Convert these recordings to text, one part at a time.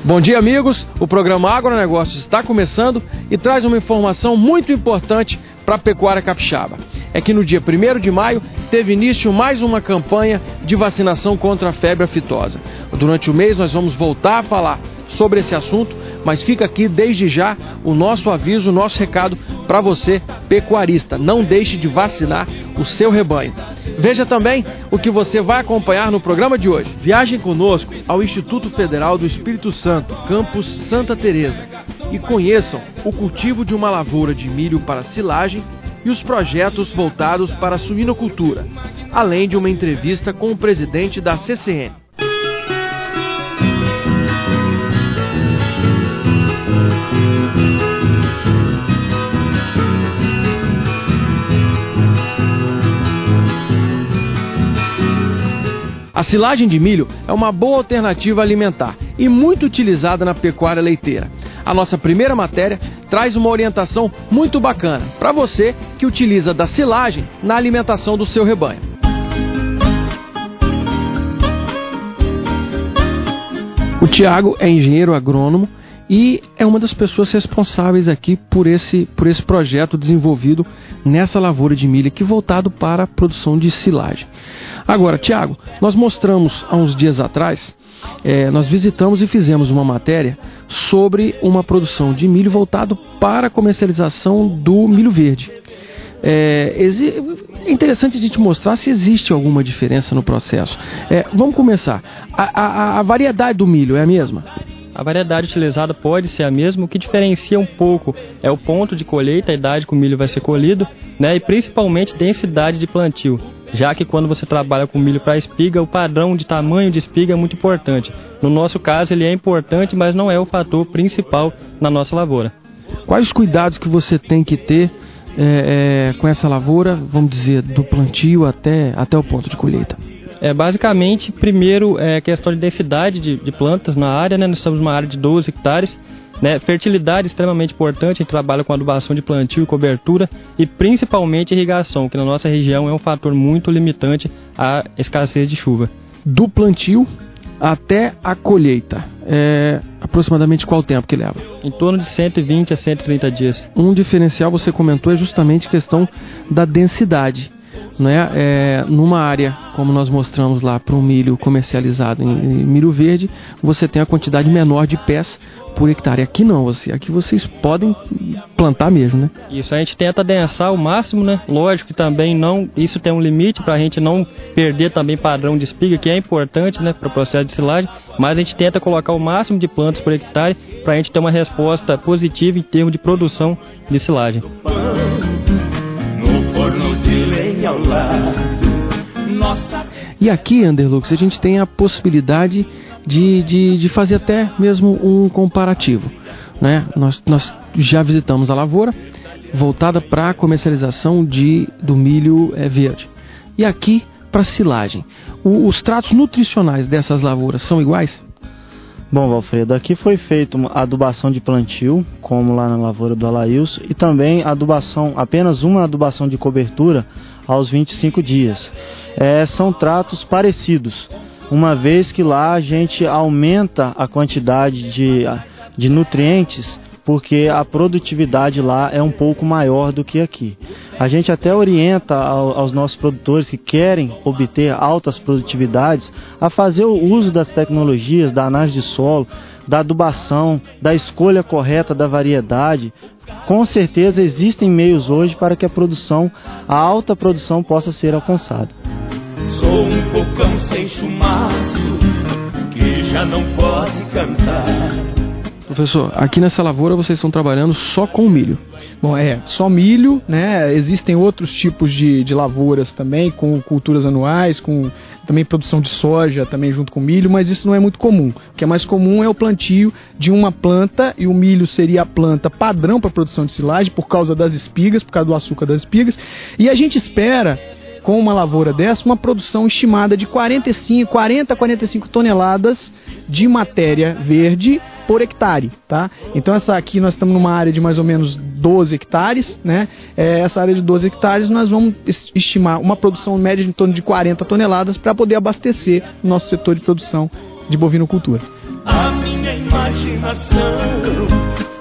Bom dia, amigos. O programa Agronegócios está começando e traz uma informação muito importante para a pecuária capixaba. É que no dia 1º de maio teve início mais uma campanha de vacinação contra a febre aftosa. Durante o mês nós vamos voltar a falar sobre esse assunto, mas fica aqui desde já o nosso aviso, o nosso recado para você, pecuarista. Não deixe de vacinar o seu rebanho. Veja também o que você vai acompanhar no programa de hoje. Viajem conosco ao Instituto Federal do Espírito Santo, campus Santa Teresa, e conheçam o cultivo de uma lavoura de milho para silagem e os projetos voltados para a suinocultura, além de uma entrevista com o presidente da CCN. A silagem de milho é uma boa alternativa alimentar e muito utilizada na pecuária leiteira. A nossa primeira matéria traz uma orientação muito bacana para você que utiliza da silagem na alimentação do seu rebanho. O Tiago é engenheiro agrônomo e é uma das pessoas responsáveis aqui por esse projeto desenvolvido nessa lavoura de milho aqui voltado para a produção de silagem. Agora, Tiago, nós mostramos há uns dias atrás, nós visitamos e fizemos uma matéria sobre uma produção de milho voltado para a comercialização do milho verde. É interessante a gente mostrar se existe alguma diferença no processo. Vamos começar. A variedade do milho é a mesma? A variedade utilizada pode ser a mesma, o que diferencia um pouco é o ponto de colheita, a idade que o milho vai ser colhido, né, e principalmente densidade de plantio, já que quando você trabalha com milho para espiga, o padrão de tamanho de espiga é muito importante. No nosso caso ele é importante, mas não é o fator principal na nossa lavoura. Quais os cuidados que você tem que ter com essa lavoura, vamos dizer, do plantio até o ponto de colheita? Basicamente, primeiro é questão de densidade de plantas na área, né? Nós estamos numa área de 12 hectares, né? Fertilidade extremamente importante, a gente trabalha com adubação de plantio e cobertura e principalmente irrigação, que na nossa região é um fator muito limitante à escassez de chuva. Do plantio até a colheita, aproximadamente qual tempo que leva? Em torno de 120 a 130 dias. Um diferencial, você comentou, é justamente a questão da densidade. Numa área, como nós mostramos lá para o milho comercializado em milho verde, você tem a quantidade menor de pés por hectare. Aqui não, aqui vocês podem plantar mesmo, né? Isso, a gente tenta adensar o máximo, né? Lógico que também isso tem um limite para a gente não perder também padrão de espiga, que é importante, né, para o processo de silagem, mas a gente tenta colocar o máximo de plantas por hectare para a gente ter uma resposta positiva em termos de produção de silagem. E aqui, Anderlux, a gente tem a possibilidade de fazer até mesmo um comparativo, né? Nós já visitamos a lavoura voltada para a comercialização do milho verde. E aqui para silagem. Os tratos nutricionais dessas lavouras são iguais? Bom, Valfredo, aqui foi feita uma adubação de plantio, como lá na lavoura do Alailson, e também apenas uma adubação de cobertura aos 25 dias. São tratos parecidos, uma vez que lá a gente aumenta a quantidade de nutrientes, porque a produtividade lá é um pouco maior do que aqui. A gente até orienta aos nossos produtores que querem obter altas produtividades a fazer o uso das tecnologias, da análise de solo, da adubação, da escolha correta da variedade. Com certeza existem meios hoje para que a alta produção possa ser alcançada. Sou um bocão sem chumaço que já não pode cantar. Professor, aqui nessa lavoura vocês estão trabalhando só com milho? Bom, só milho, né? Existem outros tipos de lavouras também, com culturas anuais, com também produção de soja também junto com milho, mas isso não é muito comum. O que é mais comum é o plantio de uma planta, e o milho seria a planta padrão para a produção de silagem por causa das espigas, por causa do açúcar das espigas, e a gente espera, com uma lavoura dessa, uma produção estimada de 40 a 45 toneladas de matéria verde por hectare, tá? Então essa aqui nós estamos numa área de mais ou menos 12 hectares, né? Essa área de 12 hectares nós vamos estimar uma produção média de em torno de 40 toneladas para poder abastecer o nosso setor de produção de bovinocultura. A minha imaginação,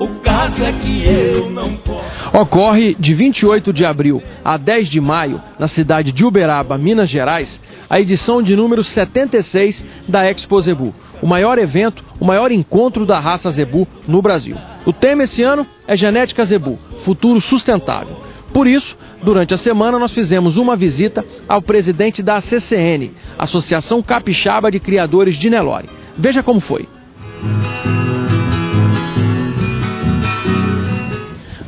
o caso é que eu não posso. Ocorre de 28 de abril a 10 de maio, na cidade de Uberaba, Minas Gerais, a edição de número 76 da Expo Zebu, o maior evento, o maior encontro da raça Zebu no Brasil. O tema esse ano é Genética Zebu, Futuro Sustentável. Por isso, durante a semana nós fizemos uma visita ao presidente da ACCN, Associação Capixaba de Criadores de Nelore. Veja como foi.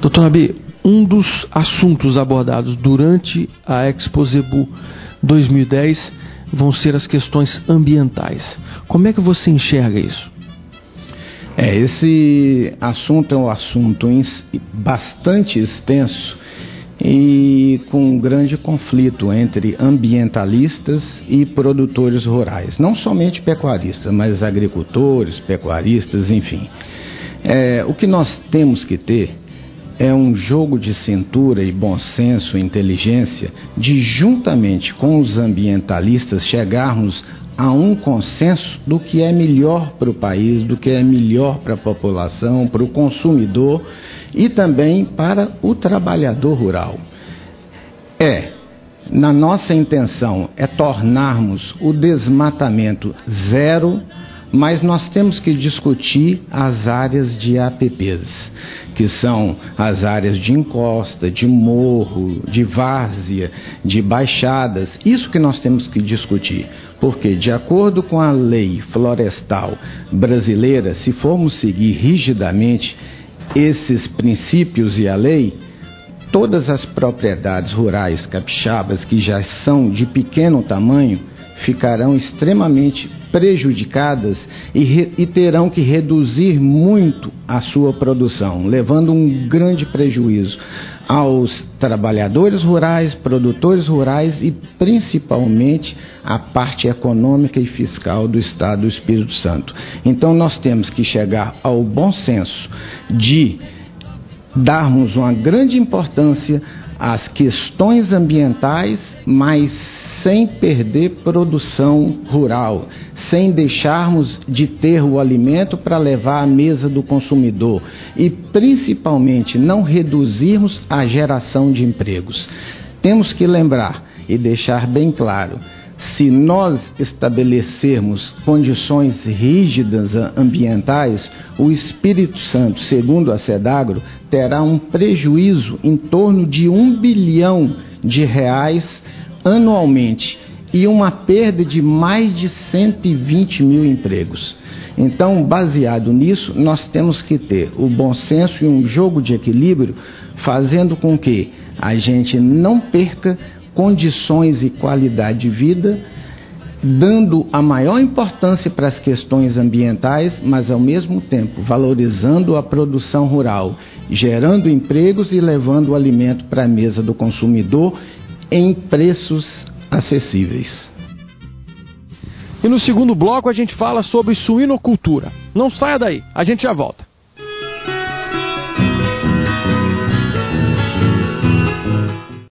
Doutor Nabi, um dos assuntos abordados durante a Expo Zebu 2010 vão ser as questões ambientais. Como é que você enxerga isso? Esse assunto é um assunto bastante extenso e com um grande conflito entre ambientalistas e produtores rurais. Não somente pecuaristas, mas agricultores, pecuaristas, enfim. O que nós temos que ter é um jogo de cintura e bom senso e inteligência de, juntamente com os ambientalistas, chegarmos a um consenso do que é melhor para o país, do que é melhor para a população, para o consumidor e também para o trabalhador rural. Na nossa intenção é tornarmos o desmatamento zero, mas nós temos que discutir as áreas de APPs, que são as áreas de encosta, de morro, de várzea, de baixadas. Isso que nós temos que discutir, porque de acordo com a lei florestal brasileira, se formos seguir rigidamente esses princípios e a lei, todas as propriedades rurais capixabas que já são de pequeno tamanho ficarão extremamente prejudicadas e terão que reduzir muito a sua produção, levando um grande prejuízo aos trabalhadores rurais, produtores rurais e principalmente a parte econômica e fiscal do Estado do Espírito Santo. Então nós temos que chegar ao bom senso de darmos uma grande importância às questões ambientais, mas sem perder produção rural, sem deixarmos de ter o alimento para levar à mesa do consumidor e principalmente não reduzirmos a geração de empregos. Temos que lembrar e deixar bem claro, se nós estabelecermos condições rígidas ambientais, o Espírito Santo, segundo a SEDAGRO, terá um prejuízo em torno de R$1 bilhão anualmente e uma perda de mais de 120 mil empregos. Então, baseado nisso, nós temos que ter o bom senso e um jogo de equilíbrio, fazendo com que a gente não perca condições e qualidade de vida, dando a maior importância para as questões ambientais, mas ao mesmo tempo valorizando a produção rural, gerando empregos e levando o alimento para a mesa do consumidor em preços acessíveis. E no segundo bloco a gente fala sobre suinocultura. Não saia daí, a gente já volta.